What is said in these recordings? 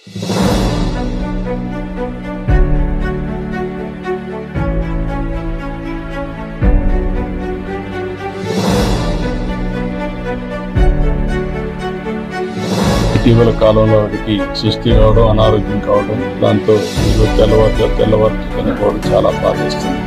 ఇటీవల కాలంలో వాడికి సుస్థి కావడం, అనారోగ్యం కావడం, దాంతో తెల్లవారు చనిపోవడం చాలా బాధిస్తుంది.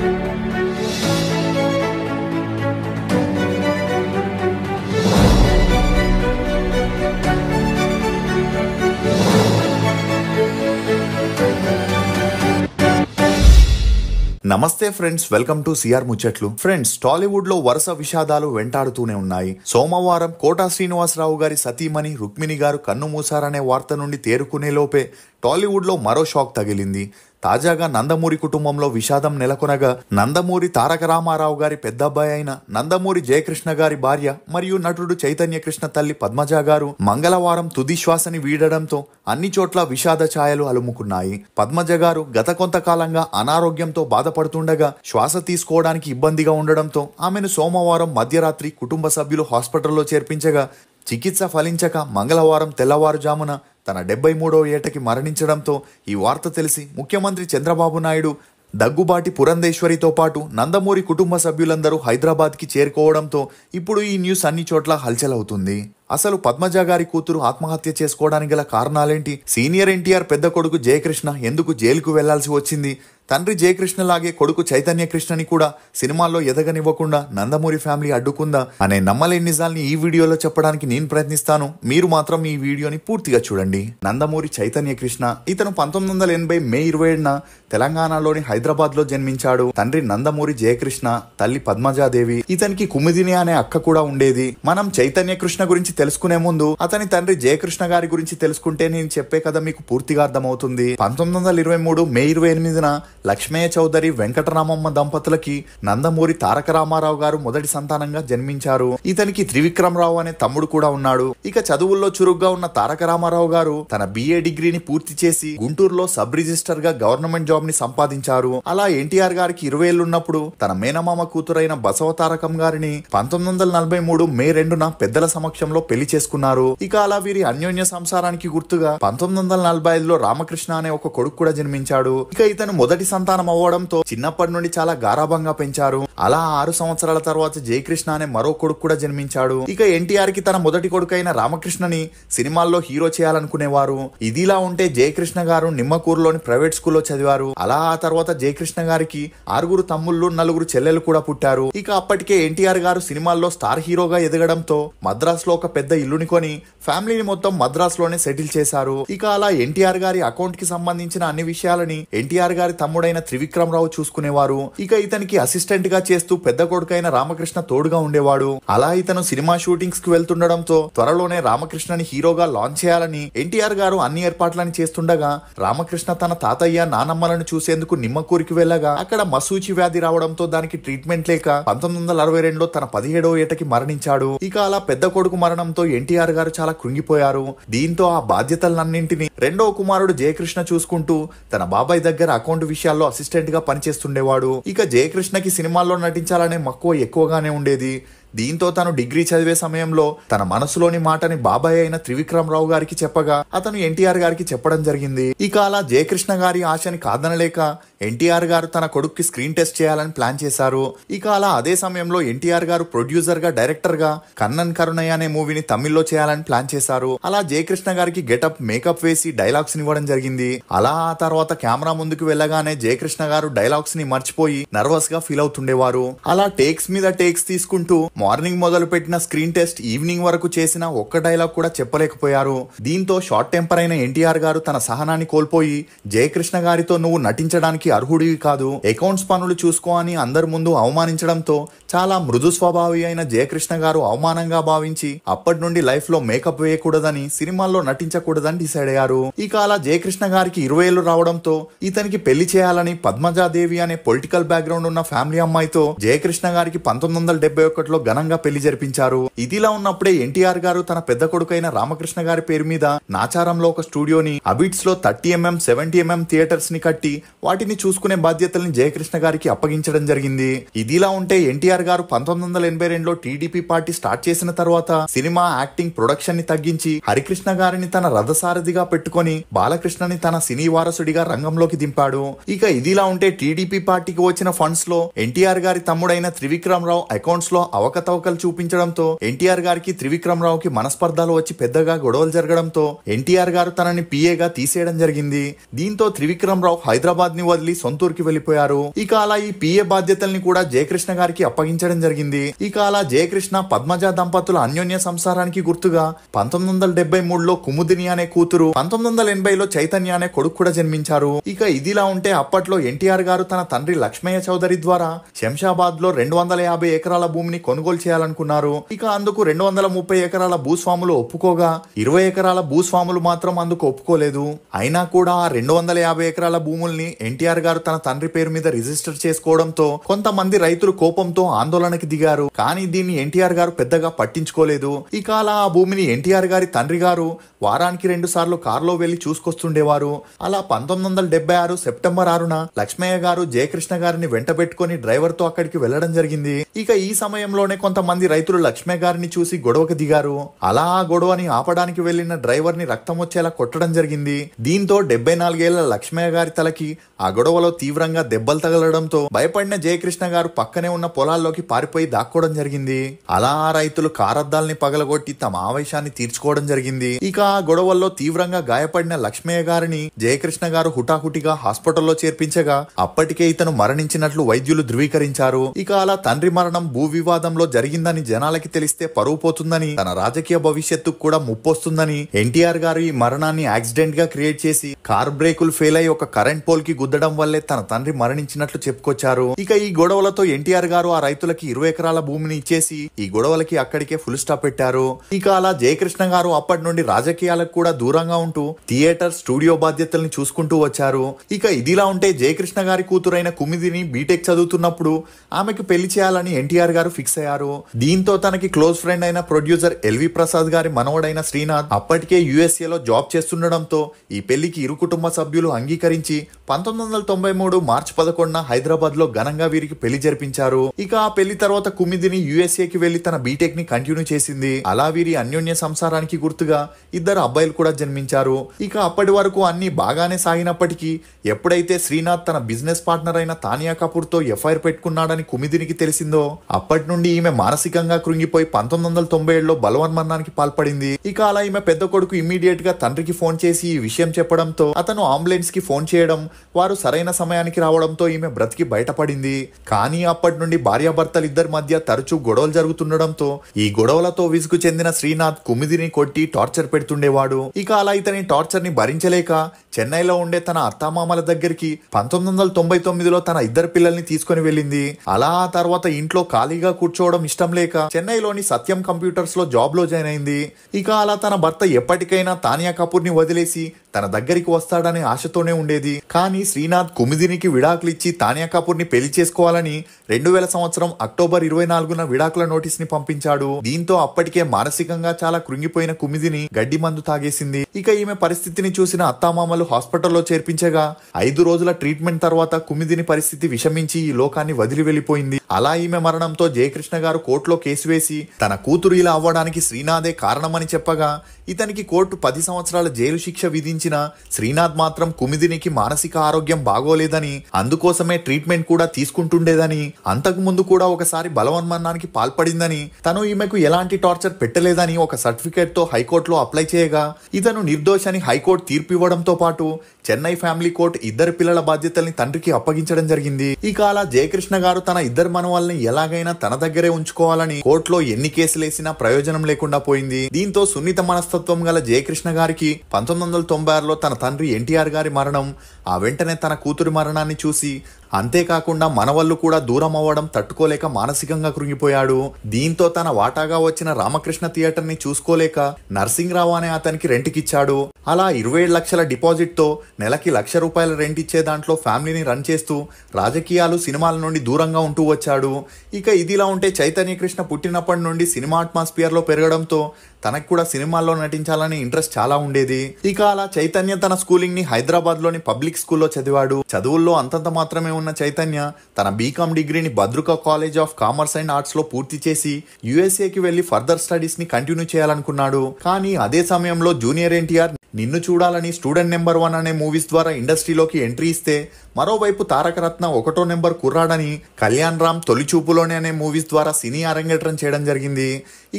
నమస్తే ఫ్రెండ్స్, వెల్కమ్ టు సిఆర్ ముచ్చట్లు. ఫ్రెండ్స్, టాలీవుడ్ లో వరుస విషాదాలు వెంటాడుతూనే ఉన్నాయి. సోమవారం కోటా శ్రీనివాసరావు గారి సతీమణి రుక్మిణి గారు కన్ను మూసారనే వార్త నుండి తేరుకునే లోపే టాలీవుడ్ లో మరో షాక్ తగిలింది. తాజాగా నందమూరి కుటుంబంలో విషాదం నెలకొనగా నందమూరి తారక రామారావు గారి పెద్దబ్బాయి అయిన నందమూరి జయకృష్ణ గారి భార్య మరియు నటుడు చైతన్య కృష్ణ తల్లి పద్మజ గారు మంగళవారం తుది శ్వాసని వీడడంతో అన్ని చోట్ల విషాద ఛాయలు అలుముకున్నాయి. పద్మజ గారు గత కొంతకాలంగా అనారోగ్యంతో బాధపడుతుండగా శ్వాస తీసుకోవడానికి ఇబ్బందిగా ఉండడంతో ఆమెను సోమవారం మధ్యరాత్రి కుటుంబ సభ్యులు హాస్పిటల్లో చేర్పించగా చికిత్స ఫలించక మంగళవారం తెల్లవారుజామున తన 73వ ఏటకి మరణించడంతో ఈ వార్త తెలిసి ముఖ్యమంత్రి చంద్రబాబు నాయుడు, దగ్గుబాటి పురంధేశ్వరితో పాటు నందమూరి కుటుంబ సభ్యులందరూ హైదరాబాద్కి చేరుకోవడంతో ఇప్పుడు ఈ న్యూస్ అన్ని చోట్ల హల్చల్ అవుతుంది. అసలు పద్మజ గారి కూతురు ఆత్మహత్య చేసుకోవడానికి గల కారణాలేంటి? సీనియర్ ఎన్టీఆర్ పెద్ద కొడుకు జయకృష్ణ ఎందుకు జైలుకు వెళ్లాల్సి వచ్చింది? తండ్రి జయకృష్ణ లాగే కొడుకు చైతన్య కృష్ణని కూడా సినిమాల్లో ఎదగనివ్వకుండా నందమూరి ఫ్యామిలీ అడ్డుకుందా అనే నమ్మలేని నిజాల్ని ఈ వీడియోలో చెప్పడానికి నేను ప్రయత్నిస్తాను. మీరు మాత్రం ఈ వీడియోని పూర్తిగా చూడండి. నందమూరి చైతన్య కృష్ణ ఇతను 1980 మే 27న తెలంగాణలోని హైదరాబాద్ లో జన్మించాడు. తండ్రి నందమూరి జయకృష్ణ, తల్లి పద్మజాదేవి. ఇతనికి కుముదిని అనే అక్క కూడా ఉండేది. మనం చైతన్య కృష్ణ గురించి తెలుసుకునే ముందు అతని తండ్రి జయకృష్ణ గారి గురించి తెలుసుకుంటే నేను చెప్పే కథ మీకు పూర్తిగా అర్థమవుతుంది. 1923 మే 28న లక్ష్మయ్య చౌదరి, వెంకటరామమ్మ దంపతులకి నందమూరి తారక రామారావు గారు మొదటి సంతానంగా జన్మించారు. ఇతనికి త్రివిక్రమరావు అనే తమ్ముడు కూడా ఉన్నాడు. ఇక చదువుల్లో చురుగ్గా ఉన్న తారక రామారావు గారు తన BA డిగ్రీని పూర్తి చేసి గుంటూరులో సబ్ రిజిస్టర్ గా గవర్నమెంట్ జాబ్ ని సంపాదించారు. అలా ఎన్టీఆర్ గారికి 20 ఏళ్లున్నప్పుడు తన మేనమామ కూతురైన బసవ తారకం గారిని 1943 మే 2న పెద్దల సమక్షంలో పెళ్లి చేసుకున్నారు. ఇక అలా వీరి అన్యోన్య సంసారానికి గుర్తుగా 1945లో రామకృష్ణ అనే ఒక కొడుకు కూడా జన్మించాడు. ఇక ఇతను మొదటి సంతానం అవ్వడంతో చిన్నప్పటి నుండి చాలా గారాబంగా పెంచారు. అలా 6 సంవత్సరాల తర్వాత జయకృష్ణ అనే మరో కొడుకు కూడా జన్మించాడు. ఇక ఎన్టీఆర్ కి తన మొదటి కొడుకైన రామకృష్ణని సినిమాల్లో హీరో చేయాలనుకునేవారు. ఇదిలా ఉంటే జయకృష్ణ గారు నిమ్మకూరులోని ప్రైవేట్ స్కూల్లో చదివారు. అలా ఆ తర్వాత జయకృష్ణ గారికి 6 తమ్ముళ్ళు, 4 చెల్లెలు కూడా పుట్టారు. ఇక అప్పటికే ఎన్టీఆర్ గారు సినిమాల్లో స్టార్ హీరోగా ఎదగడంతో మద్రాస్ లో ఒక పెద్ద ఇల్లుని కొని ఫ్యామిలీని మొత్తం మద్రాస్ లోనే సెటిల్ చేశారు. ఇక అలా ఎన్టీఆర్ గారి అకౌంట్ కి సంబంధించిన అన్ని విషయాలని ఎన్టీఆర్ గారి తమ్ముడైన త్రివిక్రమరావు చూసుకునేవారు. ఇక ఇతనికి అసిస్టెంట్ గా చేస్తూ పెద్ద కొడుకైన రామకృష్ణ తోడుగా ఉండేవాడు. అలా ఇతను సినిమా షూటింగ్స్ కి వెళ్తుండడంతో త్వరలోనే రామకృష్ణని హీరోగా లాంచ్ చేయాలని ఎన్టీఆర్ గారు అన్ని ఏర్పాట్లని చేస్తుండగా రామకృష్ణ తన తాతయ్య, నానమ్మలను చూసేందుకు నిమ్మకూరికి వెళ్ళగా అక్కడ మసూచి వ్యాధి రావడంతో దానికి ట్రీట్మెంట్ లేక 1962లో తన 17వ ఏటకి మరణించాడు. ఇక అలా పెద్ద కొడుకు మరణంతో ఎన్టీఆర్ గారు చాలా కృంగిపోయారు. దీంతో ఆ బాధ్యతలన్నింటినీ రెండవ కుమారుడు జయకృష్ణ చూసుకుంటూ తన బాబాయ్ దగ్గర అకౌంట్ విషయాల్లో అసిస్టెంట్ గా పనిచేస్తుండేవాడు. ఇక జయకృష్ణకి సినిమాల్లో నటించాలనే మక్కువ ఎక్కువగానే ఉండేది. దీంతో తను డిగ్రీ చదివే సమయంలో తన మనసులోని మాటని బాబాయ్ అయిన త్రివిక్రమరావు గారికి చెప్పగా అతను ఎన్టీఆర్ గారికి చెప్పడం జరిగింది. ఇక అలా జయకృష్ణ గారి ఆశని కాదనలేక ఎన్టీఆర్ గారు తన కొడుక్కి స్క్రీన్ టెస్ట్ చేయాలని ప్లాన్ చేశారు. ఇక అలా అదే సమయంలో ఎన్టీఆర్ గారు ప్రొడ్యూసర్ గా, డైరెక్టర్ గా కన్నన్ కరుణయ్య అనే మూవీని తమిళ్లో చేయాలని ప్లాన్ చేశారు. అలా జయకృష్ణ గారికి గెటప్, మేకప్ వేసి డైలాగ్స్ ఇవ్వడం జరిగింది. అలా ఆ తర్వాత కెమెరా ముందుకు వెళ్ళగానే జయకృష్ణ గారు డైలాగ్స్ ని మర్చిపోయి నర్వస్ గా ఫీల్ అవుతుండేవారు. అలా టేక్స్ మీద టేక్స్ తీసుకుంటూ మార్నింగ్ మొదలు పెట్టిన స్క్రీన్ టెస్ట్ ఈవినింగ్ వరకు చేసిన ఒక్క డైలాగ్ కూడా చెప్పలేకపోయారు. దీంతో షార్ట్ టెంపర్ అయిన ఎన్టీఆర్ గారు తన సహనాన్ని కోల్పోయి జయకృష్ణ గారితో నువ్వు నటించడానికి అర్హుడివి కాదు, అకౌంట్స్ పనులు చూసుకో అని అందరి ముందు అవమానించడంతో చాలా మృదు స్వభావి అయిన జయకృష్ణ గారు అవమానంగా భావించి అప్పటి నుండి లైఫ్ లో మేకప్ వేయకూడదని, సినిమాల్లో నటించకూడదని డిసైడ్ అయ్యారు. ఇక అలా జయకృష్ణ గారికి 20 ఏళ్లు రావడంతో ఇతనికి పెళ్లి చేయాలని పద్మజాదేవి అనే పొలిటికల్ బ్యాక్గ్రౌండ్ ఉన్న ఫ్యామిలీ అమ్మాయితో జయకృష్ణ గారికి 1971లో ఘనంగా పెళ్లి జరిపించారు. ఇదిలా ఉన్నప్పుడే ఎన్టీఆర్ గారు తన పెద్ద కొడుకైన రామకృష్ణ గారి పేరు మీద నాచారంలో ఒక స్టూడియోని, అబిట్స్ లో 30mm 70mm థియేటర్స్ ని కట్టి వాటిని చూసుకునే బాధ్యతల్ని జయకృష్ణ గారికి అప్పగించడం జరిగింది. ఇదిలా ఉంటే ఎన్టీఆర్ గారు 1982లో టీడీపీ పార్టీ స్టార్ట్ చేసిన తర్వాత సినిమా యాక్టింగ్ ప్రొడక్షన్ ని తగ్గించి హరికృష్ణ గారిని తన రథసారథిగా పెట్టుకొని బాలకృష్ణని తన సినీ వారసుడిగా రంగంలోకి దింపాడు. ఇక ఇదిలా ఉంటే టీడీపీ పార్టీకి వచ్చిన ఫండ్స్ లో ఎన్టీఆర్ గారి తమ్ముడైన త్రివిక్రమరావు అకౌంట్స్ లో అవకతవకలు చూపించడంతో ఎన్టీఆర్ గారికి త్రివిక్రమరావుకి మనస్పర్ధాలు వచ్చి పెద్దగా గొడవలు జరగడంతో ఎన్టీఆర్ గారు తనని పిఏగా తీసేయడం జరిగింది. దీంతో త్రివిక్రమరావు హైదరాబాద్ ని వదిలి సొంతూరుకి వెళ్లిపోయారు. ఇక అలా ఈ పిఏ బాధ్యతల్ని కూడా జయకృష్ణ గారికి అప్పగించడం జరిగింది. ఇక అలా జయకృష్ణ పద్మజ దంపతుల అన్యోన్య సంసారానికి గుర్తుగా 1973లో కుముదిని అనే కూతురు, 1980లో చైతన్య అనే కొడుకు కూడా జన్మించారు. ఇక ఇదిలా ఉంటే అప్పట్లో ఎన్టీఆర్ గారు తన తండ్రి లక్ష్మయ్య చౌదరి ద్వారా శంషాబాద్ లో 250 ఎకరాల భూమిని కొనుగోలు చేయాలనుకున్నారు. ఇక అందుకు 230 ఎకరాల భూస్వాములు ఒప్పుకోగా 20 ఎకరాల భూస్వాములు మాత్రం అందుకు ఒప్పుకోలేదు. అయినా కూడా ఆ 250 ఎకరాల భూముల్ని ఎన్టీఆర్ గారు తన తండ్రి పేరు మీద రిజిస్టర్ చేసుకోవడంతో కొంతమంది రైతులు కోపంతో ఆందోళనకి దిగారు. కానీ దీన్ని ఎన్టీఆర్ గారు పెద్దగా పట్టించుకోలేదు. ఇక అలా ఆ భూమిని ఎన్టీఆర్ గారి తండ్రి గారు వారానికి 2 సార్లు కారులో వెళ్లి చూసుకొస్తుండేవారు. అలా 1976 సెప్టెంబర్ 6న లక్ష్మయ్య గారు జయకృష్ణ గారిని వెంటబెట్టుకుని డ్రైవర్ తో అక్కడికి వెళ్లడం జరిగింది. ఇక ఈ సమయంలోనే కొంతమంది రైతులు లక్ష్మయ్య గారిని చూసి గొడవకు దిగారు. అలా ఆ గొడవని ఆపడానికి వెళ్లిన డ్రైవర్ ని రక్తం వచ్చేలా కొట్టడం జరిగింది. దీంతో 74 ఏళ్ల లక్ష్మయ్య గారి తలకి ఆ గొడవలో తీవ్రంగా దెబ్బలు తగలడంతో భయపడిన జయకృష్ణ గారు పక్కనే ఉన్న పొలాల్లోకి పారిపోయి దాక్కోవడం జరిగింది. అలా ఆ రైతులు కారద్దాల్ని పగలగొట్టి తమ ఆవేశాన్ని తీర్చుకోవడం జరిగింది. ఇక ఆ గొడవల్లో తీవ్రంగా గాయపడిన లక్ష్మయ్య గారిని జయకృష్ణ గారు హుటాహుటిగా హాస్పిటల్లో చేర్పించగా అప్పటికే ఇతను మరణించినట్లు వైద్యులు ధృవీకరించారు. ఇక అలా తండ్రి మరణం భూ వివాదంలో జరిగిందని జనాలకి తెలిస్తే పరువు పోతుందని, తన రాజకీయ భవిష్యత్తుకు కూడా ముప్పొస్తుందని ఎన్టీఆర్ గారు ఈ మరణాన్ని యాక్సిడెంట్ గా క్రియేట్ చేసి కార్ బ్రేకులు ఫెయిల్ అయి ఒక కరెంట్ పోల్ కి గుద్దడం వల్లే తన తండ్రి మరణించినట్లు చెప్పుకొచ్చారు. ఇక ఈ గొడవలతో ఎన్టీఆర్ గారు ఆ రైతులకి 20 ఎకరాల భూమిని ఇచ్చేసి ఈ గొడవలకి అక్కడికే ఫుల్ స్టాప్ పెట్టారు. ఇక అలా జయకృష్ణ గారు అప్పటి నుండి రాజకీయాలకు కూడా దూరంగా ఉంటూ థియేటర్, స్టూడియో బాధ్యతల్ని చూసుకుంటూ వచ్చారు. ఇక ఇదిలా ఉంటే జయకృష్ణ గారి కూతురైన కుమిదిని బీటెక్ చదువుతున్నప్పుడు ఆమెకు పెళ్లి చేయాలని ఎన్టీఆర్ గారు ఫిక్స్ అయ్యారు. దీంతో తనకి క్లోజ్ ఫ్రెండ్ అయిన ప్రొడ్యూసర్ ఎల్వి ప్రసాద్ గారి మనవడైన శ్రీనాథ్ అప్పటికే యుఎస్ఏలో జాబ్ చేస్తుండడంతో ఈ పెళ్లికి ఇరు కుటుంబ సభ్యులు అంగీకరించి 1993 మార్చి 11న హైదరాబాద్ లో ఘనంగా వీరికి పెళ్లి జరిపించారు. ఇక ఆ పెళ్లి తర్వాత కుమిదిని యుఎస్ఏకి వెళ్లి తన బీటెక్ ని కంటిన్యూ చేసింది. అలా వీరి అన్యోన్య సంసారానికి గుర్తుగా 2 అబ్బాయిలు కూడా జన్మించారు. ఇక అప్పటి వరకు అన్ని బాగానే సాగినప్పటికీ ఎప్పుడైతే శ్రీనాథ్ తన బిజినెస్ పార్ట్నర్ అయిన తానియా కపూర్ తో ఎఫ్ఐఆర్ పెట్టుకున్నాడని కుమిదినికి తెలిసిందో అప్పటి నుండి ఈమె మానసికంగా కృంగిపోయి 1997లో బలవన్మరణానికి పాల్పడింది. ఇక అలా ఈమె పెద్ద కొడుకు ఇమ్మీడియట్ గా తండ్రికి ఫోన్ చేసి ఈ విషయం చెప్పడంతో అతను అంబులెన్స్ కి ఫోన్ చేయడం, వారు సరైన సమయానికి రావడంతో ఈమె బ్రతికి బయటపడింది. కానీ అప్పటి నుండి భార్యాభర్తలు ఇద్దరి మధ్య తరచూ గొడవలు జరుగుతుండడంతో ఈ గొడవలతో విసుగు చెందిన శ్రీనాథ్ కుమిదిని కొట్టి టార్చర్ పెడుతుండేవాడు. ఇక అలా ఇతని టార్చర్ ని భరించలేక చెన్నైలో ఉండే తన అత్తామామల దగ్గరికి 1999లో తన 2 పిల్లల్ని తీసుకుని వెళ్ళింది. అలా ఆ తర్వాత ఇంట్లో ఖాళీగా కూర్చోవడం ఇష్టం లేక చెన్నైలోని సత్యం కంప్యూటర్స్ లో జాబ్ లో జాయిన్ అయింది. ఇక అలా తన భర్త ఎప్పటికైనా తానియా కపూర్ ని వదిలేసి తన దగ్గరికి వస్తాడనే ఆశతోనే ఉండేది. కానీ శ్రీనాథ్ కుమిదినికి విడాకులు ఇచ్చి తానియా కపూర్ ని పెళ్లి చేసుకోవాలని 2000 సంవత్సరం అక్టోబర్ 24న విడాకుల నోటీస్ ని పంపించాడు. దీంతో అప్పటికే మానసికంగా చాలా కృంగిపోయిన కుమిదిని గడ్డి మందు తాగేసింది. ఇక ఈమె పరిస్థితిని చూసిన అత్తామామలు హాస్పిటల్లో చేర్పించగా 5 రోజుల ట్రీట్మెంట్ తర్వాత కుమిదిని పరిస్థితి విషమించి ఈ లోకాన్ని వదిలి వెళ్లిపోయింది. అలా ఈమె మరణంతో జయకృష్ణ గారు కోర్టులో కేసు వేసి తన కూతురు ఇలా అవ్వడానికి శ్రీనాథే కారణమని చెప్పగా ఇతనికి కోర్టు 10 సంవత్సరాల జైలు శిక్ష విధించిన శ్రీనాథ్ మాత్రం కుమిదినికి మానసిక ఆరోగ్యం బాగోలేదని, అందుకోసమే ట్రీట్మెంట్ కూడా తీసుకుంటుండేదని, అంతకు ముందు కూడా ఒకసారి బలవన్మరణానికి పాల్పడిందని, తను ఈమెకు ఎలాంటి టార్చర్ పెట్టలేదని ఒక సర్టిఫికేట్ తో హైకోర్టులో అప్లై చేయగా ఇతను నిర్దోషని హైకోర్టు తీర్పు ఇవ్వడంతో పాటు చెన్నై ఫ్యామిలీ కోర్టు 2 పిల్లల బాధ్యతల్ని తండ్రికి అప్పగించడం జరిగింది. ఇక అలా జయకృష్ణ గారు తన 2 మనవల్ని ఎలాగైనా తన దగ్గరే ఉంచుకోవాలని కోర్టులో ఎన్ని కేసులేసినా ప్రయోజనం లేకుండా పోయింది. దీంతో సున్నిత మనస్తత్వం గల జయకృష్ణ గారికి 1996లో తన తండ్రి ఎన్టీఆర్ గారి మరణం, ఆ వెంటనే తన కూతురి మరణాన్ని చూసి అంతేకాకుండా మనవళ్ళు కూడా దూరం అవ్వడం తట్టుకోలేక మానసికంగా కృంగిపోయాడు. దీంతో తన వాటాగా వచ్చిన రామకృష్ణ థియేటర్ ని చూసుకోలేక నర్సింగ్రావు అనే అతనికి రెంట్కిచ్చాడు. అలా 27 లక్షల డిపాజిట్ తో నెలకి ₹1,00,000 రెంట్ ఇచ్చే దాంట్లో ఫ్యామిలీని రన్ చేస్తూ రాజకీయాలు సినిమాల నుండి దూరంగా ఉంటూ వచ్చాడు. ఇక ఇదిలా ఉంటే చైతన్య కృష్ణ పుట్టినప్పటి నుండి సినిమా అట్మాస్ఫియర్ లో పెరగడంతో తనకు కూడా సినిమాల్లో నటించాలని ఇంట్రెస్ట్ చాలా ఉండేది. ఇక అలా చైతన్య తన స్కూలింగ్ ని హైదరాబాద్ లోని పబ్లిక్ స్కూల్లో చదివాడు. చదువుల్లో అంతంత మాత్రమే ఉన్న చైతన్య తన బీకామ్ డిగ్రీని Bhadraka college of commerce and arts లో పూర్తి చేసి యుఎస్ఏకి వెళ్లి ఫర్దర్ స్టడీస్ ని కంటిన్యూ చేయాలనుకున్నాడు. కానీ అదే సమయంలో జూనియర్ ఎన్టీఆర్ నిన్ను చూడాలని, స్టూడెంట్ నెంబర్ 1 అనే మూవీస్ ద్వారా ఇండస్ట్రీలోకి ఎంట్రీ ఇస్తే, మరోవైపు తారకరత్న 1వ నెంబర్ కుర్రాడని, కళ్యాణ్ రామ్ తొలి చూపులోనే అనే మూవీస్ ద్వారా సినీ అరంగేట్రం చేయడం జరిగింది.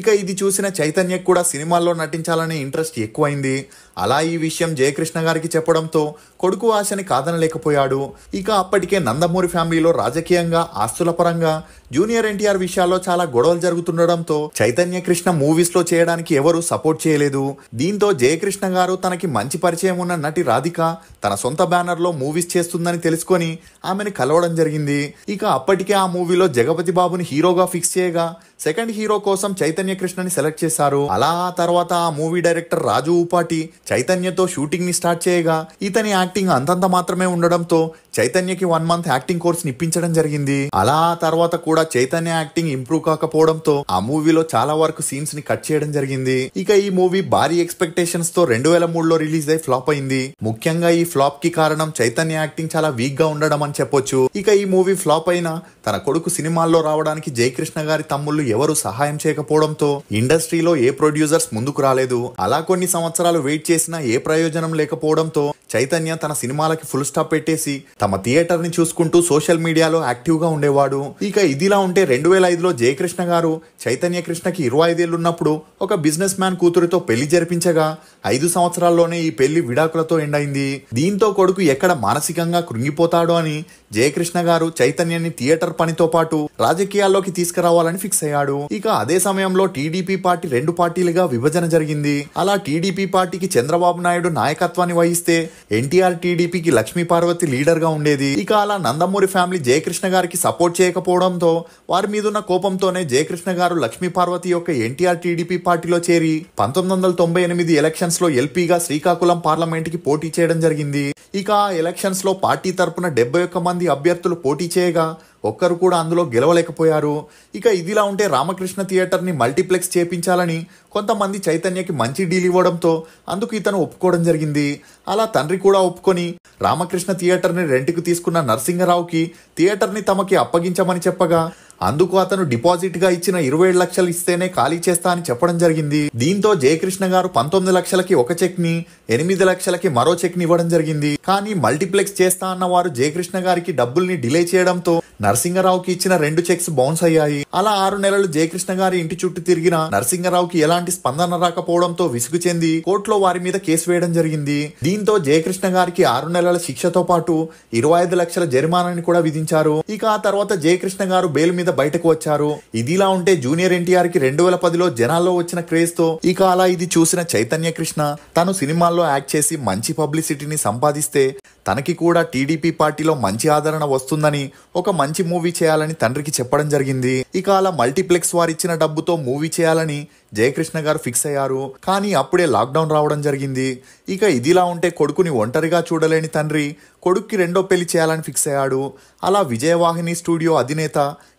ఇక ఇది చూసిన చైతన్యకు కూడా సినిమాల్లో నటించాలనే ఇంట్రెస్ట్ ఎక్కువైంది. అలా ఈ విషయం జయకృష్ణ గారికి చెప్పడంతో కొడుకు ఆశని కాదనలేకపోయాడు. ఇక అప్పటికే నందమూరి ఫ్యామిలీలో రాజకీయంగా, ఆస్తుల పరంగా జూనియర్ ఎన్టీఆర్ విషయాల్లో చాలా గొడవలు జరుగుతుండడంతో చైతన్య కృష్ణ మూవీస్ లో చేయడానికి ఎవరు సపోర్ట్ చేయలేదు. దీంతో జయకృష్ణ గారు తనకి మంచి పరిచయం ఉన్న నటి రాధిక తన సొంత బ్యానర్ లో మూవీస్ చేస్తుందని తెలుసుకొని ఆమెను కలవడం జరిగింది. ఇక అప్పటికే ఆ మూవీలో జగపతి బాబుని హీరోగా ఫిక్స్ చేయగా సెకండ్ హీరో కోసం చైతన్య కృష్ణని సెలెక్ట్ చేశారు. అలా ఆ తర్వాత ఆ మూవీ డైరెక్టర్ రాజు ఉపాటి చైతన్యతో షూటింగ్ ని స్టార్ట్ చేయగా ఇతని యాక్టింగ్ అంతంత మాత్రమే ఉండడంతో చైతన్యకి 1 మంత్ యాక్టింగ్ కోర్స్ ని ఇప్పించడం జరిగింది. అలా ఆ తర్వాత కూడా చైతన్య యాక్టింగ్ ఇంప్రూవ్ కాకపోవడంతో ఆ మూవీలో చాలా వరకు సీన్స్ ని కట్ చేయడం జరిగింది. ఇక ఈ మూవీ భారీ ఎక్స్పెక్టేషన్స్ తో 2003లో రిలీజ్ అయి ఫ్లాప్ అయింది. ముఖ్యంగా ఈ ఫ్లాప్ కి కారణం చైతన్య యాక్టింగ్ చాలా వీక్ గా ఉండడం అని చెప్పొచ్చు. ఇక ఈ మూవీ ఫ్లాప్ అయినా తన కొడుకు సినిమాల్లో రావడానికి జయకృష్ణ గారి తమ్ముళ్ళు ఎవరు సహాయం చేయకపోవడంతో ఇండస్ట్రీలో ఏ ప్రొడ్యూసర్స్ ముందుకు రాలేదు. అలా కొన్ని సంవత్సరాలు వెయిట్ చేసినా ఏ ప్రయోజనం లేకపోవడంతో చైతన్య తన సినిమాలకి ఫుల్ స్టాప్ పెట్టేసి తమ థియేటర్ ని చూసుకుంటూ సోషల్ మీడియాలో యాక్టివ్ గా ఉండేవాడు. ఇక ఇదిలా ఉంటే 2005లో జయకృష్ణ గారు చైతన్య కృష్ణకి 25 ఏళ్ళు ఉన్నప్పుడు ఒక బిజినెస్ మ్యాన్ కూతురితో పెళ్లి జరిపించగా 5 సంవత్సరాల్లోనే ఈ పెళ్లి విడాకులతో ఎండ్ అయింది. దీంతో కొడుకు ఎక్కడ మానసికంగా కృంగిపోతాడో అని జయకృష్ణ గారు చైతన్యాన్ని థియేటర్ పనితో పాటు రాజకీయాల్లోకి తీసుకురావాలని ఫిక్స్ అయ్యాడు. ఇక అదే సమయంలో టీడీపీ పార్టీ 2 పార్టీలుగా విభజన జరిగింది. అలా టీడీపీ పార్టీకి చంద్రబాబు నాయుడు నాయకత్వాన్ని వహిస్తే ఎన్టీఆర్ టీడీపీకి లక్ష్మీ పార్వతి లీడర్ గా ఉండేది. ఇక అలా నందమూరి ఫ్యామిలీ జయకృష్ణ గారికి సపోర్ట్ చేయకపోవడంతో వారి మీద ఉన్న కోపంతోనే జయకృష్ణ గారు లక్ష్మీ పార్వతి యొక్క ఎన్టీఆర్ టీడీపీ పార్టీలో చేరి 1998 ఎలక్షన్స్ లో ఎల్పీగా శ్రీకాకుళం పార్లమెంట్ కి పోటీ చేయడం జరిగింది. ఇక ఆ ఎలక్షన్స్ లో పార్టీ తరపున 71 మంది అభ్యర్థులు పోటీ చేయగా ఒక్కరు కూడా అందులో గెలవలేకపోయారు. ఇక ఇదిలా ఉంటే రామకృష్ణ థియేటర్ ని మల్టీప్లెక్స్ చేపించాలని కొంతమంది చైతన్యకి మంచి డీల్ ఇవ్వడంతో అందుకు ఇతను ఒప్పుకోవడం జరిగింది. అలా తండ్రి కూడా ఒప్పుకొని రామకృష్ణ థియేటర్ ని రెంట్కి తీసుకున్న నరసింగరావుకి థియేటర్ ని తమకి అప్పగించమని చెప్పగా అందుకు అతను డిపాజిట్ గా ఇచ్చిన 27 లక్షలు ఇస్తేనే ఖాళీ చేస్తా అని చెప్పడం జరిగింది. దీంతో జయకృష్ణ గారు 19 లక్షలకి ఒక చెక్ ని, 8 లక్షలకి మరో చెక్ ని ఇవ్వడం జరిగింది. కానీ మల్టీప్లెక్స్ చేస్తా అన్న వారు జయకృష్ణ గారికి డబ్బుల్ని డిలే చేయడంతో నరసింగరావుకి ఇచ్చిన 2 చెక్స్ బౌన్స్ అయ్యాయి. అలా 6 నెలలు జయకృష్ణ గారి ఇంటి చుట్టూ తిరిగిన నరసింగరావుకి ఎలాంటి స్పందన రాకపోవడంతో విసుగు చెంది కోర్టులో వారి మీద కేసు వేయడం జరిగింది. దీంతో జయకృష్ణ గారికి 6 నెలల శిక్షతో పాటు 25 లక్షల జరిమానాని కూడా విధించారు. ఇక ఆ తర్వాత జయకృష్ణ గారు బెయిల్ మీద బయటకు వచ్చారు. ఇదిలా ఉంటే జూనియర్ ఎన్టీఆర్ కి 2010లో జనాల్లో వచ్చిన క్రేజ్ తో ఇక అలా ఇది చూసిన చైతన్య కృష్ణ తను సినిమాల్లో యాక్ట్ చేసి మంచి పబ్లిసిటీని సంపాదిస్తే తనకి కూడా టీడీపీ పార్టీలో మంచి ఆదరణ వస్తుందని ఒక మంచి మూవీ చేయాలని తండ్రికి చెప్పడం జరిగింది. ఇక అలా మల్టీప్లెక్స్ వారిచ్చిన డబ్బుతో మూవీ చేయాలని జయకృష్ణ గారు ఫిక్స్ అయ్యారు. కానీ అప్పుడే లాక్డౌన్ రావడం జరిగింది. ఇక ఇదిలా ఉంటే కొడుకుని ఒంటరిగా చూడలేని తండ్రి కొడుక్కి 2వ పెళ్లి చేయాలని ఫిక్స్ అయ్యాడు. అలా విజయవాహిని స్టూడియో అధినేత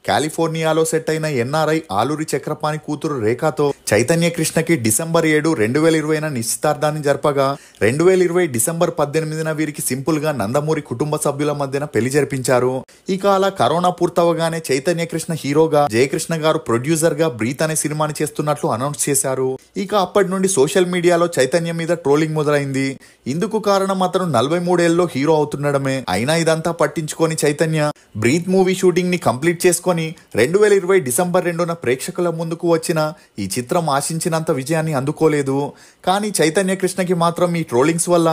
కాలిఫోర్నియాలో సెట్ అయిన ఎన్ఆర్ఐ ఆలూరి చక్రపాణి కూతురు రేఖతో చైతన్య కృష్ణకి డిసెంబర్ 7, 2020 నిశ్చితార్థాన్ని జరపగా 2020 డిసెంబర్ 18 వీరికి సింపుల్ గా నందమూరి కుటుంబ సభ్యుల మధ్యన పెళ్లి జరిపించారు. ఇక అలా కరోనా పూర్తవగానే చైతన్య కృష్ణ హీరోగా, జయకృష్ణ గారు ప్రొడ్యూసర్ గా బ్రీత్ అనే సినిమాని చేస్తున్నట్లు అనౌన్స్ చేశారు. ఇక అప్పటి నుండి సోషల్ మీడియాలో చైతన్య మీద ట్రోలింగ్ మొదలైంది. ఇందుకు కారణం అతను 43 ఏళ్ళలో హీరో అవుతుండడమే. అయినా ఇదంతా పట్టించుకొని చైతన్య బ్రీత్ మూవీ షూటింగ్ ని కంప్లీట్ చేసుకొని 2020 డిసెంబర్ 2న ప్రేక్షకుల ముందుకు వచ్చిన ఈ చిత్రం ఆశించినంత విజయాన్ని అందుకోలేదు. కానీ చైతన్య కృష్ణకి మాత్రం ఈ ట్రోలింగ్స్ వల్ల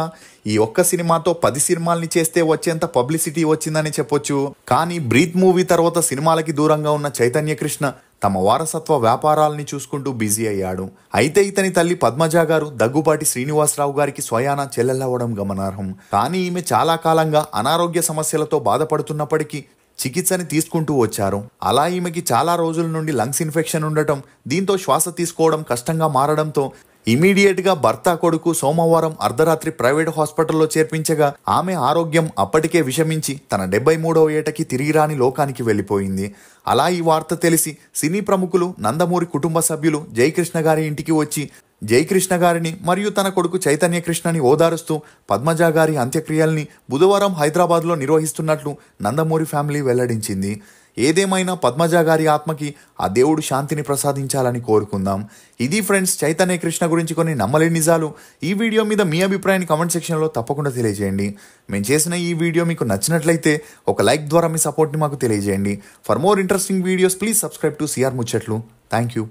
ఈ ఒక్క సినిమాతో 10 సినిమాల్ని చేస్తే వచ్చేంత పబ్లిసిటీ వచ్చిందని చెప్పొచ్చు. కానీ బ్రీత్ మూవీ తర్వాత సినిమాలకి దూరంగా ఉన్న చైతన్య కృష్ణ తమ వారసత్వ వ్యాపారాలని చూసుకుంటూ బిజీ అయ్యాడు. అయితే ఇతని తల్లి పద్మజ గారు దగ్గుబాటి శ్రీనివాసరావు గారికి స్వయాన చెల్లెలవ్వడం గమనార్హం. కానీ ఈమె చాలా కాలంగా అనారోగ్య సమస్యలతో బాధపడుతున్నప్పటికీ చికిత్సని తీసుకుంటూ వచ్చారు. అలా ఈమెకి చాలా రోజుల నుండి లంగ్స్ ఇన్ఫెక్షన్ ఉండటం, దీంతో శ్వాస తీసుకోవడం కష్టంగా మారడంతో ఇమీడియట్ గా భర్త కొడుకు సోమవారం అర్ధరాత్రి ప్రైవేట్ హాస్పిటల్లో చేర్పించగా ఆమె ఆరోగ్యం అప్పటికే విషమించి తన 73వ ఏటకి తిరిగి రాని లోకానికి వెళ్లిపోయింది. అలా ఈ వార్త తెలిసి సినీ ప్రముఖులు, నందమూరి కుటుంబ సభ్యులు జయకృష్ణ గారి ఇంటికి వచ్చి జయకృష్ణ గారిని మరియు తన కొడుకు చైతన్య కృష్ణని ఓదారుస్తూ పద్మజ గారి అంత్యక్రియల్ని బుధవారం హైదరాబాద్లో నిర్వహిస్తున్నట్లు నందమూరి ఫ్యామిలీ వెల్లడించింది. ఏదేమైనా పద్మజ గారి ఆత్మకి ఆ దేవుడు శాంతిని ప్రసాదించాలని కోరుకుందాం. ఇది ఫ్రెండ్స్ చైతన్య కృష్ణ గురించి కొన్ని నమ్మలేని నిజాలు. ఈ వీడియో మీద మీ అభిప్రాయాన్ని కామెంట్ సెక్షన్లో తప్పకుండా తెలియజేయండి. మేము చేసిన ఈ వీడియో మీకు నచ్చినట్లయితే ఒక లైక్ ద్వారా మీ సపోర్ట్ని మాకు తెలియజేయండి. For more interesting videos please subscribe to CR Muchatlu. Thank you.